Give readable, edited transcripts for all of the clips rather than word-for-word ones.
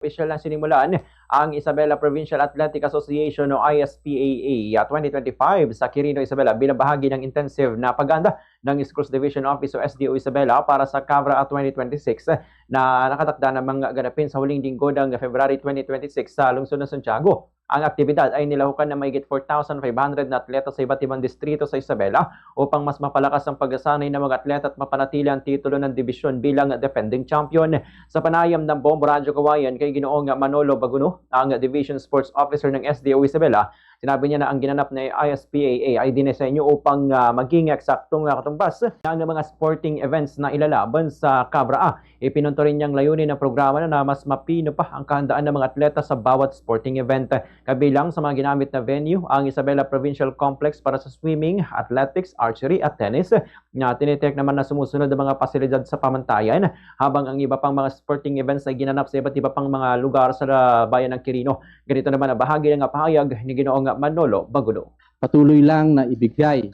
opisyal na sinimulan ang Isabela Provincial Athletic Association o ISPAA 2025 sa Quirino, Isabela bilang bahagi ng intensive na pag-anda ng Schools Division Office o SDO Isabela para sa Cabra 2026 na nakatakda ng mga ganapin sa huling linggo ng February 2026 sa lungsod ng Santiago. Ang aktibidad ay nilahukan na mahigit 4,500 na atleta sa iba't ibang distrito sa Isabela upang mas mapalakas ang pagsasanay ng mga atleta at mapanatili ang titulo ng dibisyon bilang defending champion. Sa panayam ng Bombo Radyo Kawayan kay Ginoong Manolo Baguno, ang Division Sports Officer ng SDO Isabela, sinabi niya na ang ginanap na ISPAA ay dinisenyo upang maging eksaktong katumbas ng mga sporting events na ilalaban sa Cabra A. Ipinunto rin niyang layunin ng programa na mas mapino pa ang kahandaan ng mga atleta sa bawat sporting event. Kabilang sa mga ginamit na venue, ang Isabela Provincial Complex para sa swimming, athletics, archery at tennis, na tinitek naman na sumusunod ang mga pasilidad sa pamantayan, habang ang iba pang mga sporting events ay ginanap sa iba't iba pang mga lugar sa bayan ng Quirino. Ganito naman ang bahagi ng pahayag ni Ginoong Manolo Baguno. Patuloy lang na ibigay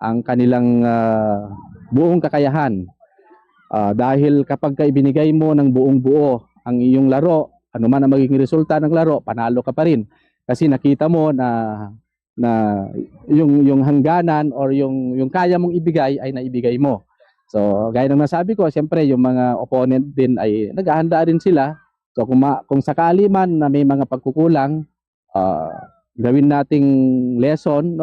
ang kanilang buong kakayahan. Dahil kapag ibinigay mo ng buong buo ang iyong laro, ano man ang magiging resulta ng laro, panalo ka pa rin. Kasi nakita mo na yung hangganan or yung kaya mong ibigay ay naibigay mo. So, gaya ng nasabi ko, siyempre yung mga opponent din ay naghahanda rin sila. So, kung sakali man na may mga pagkukulang, gawin nating lesson,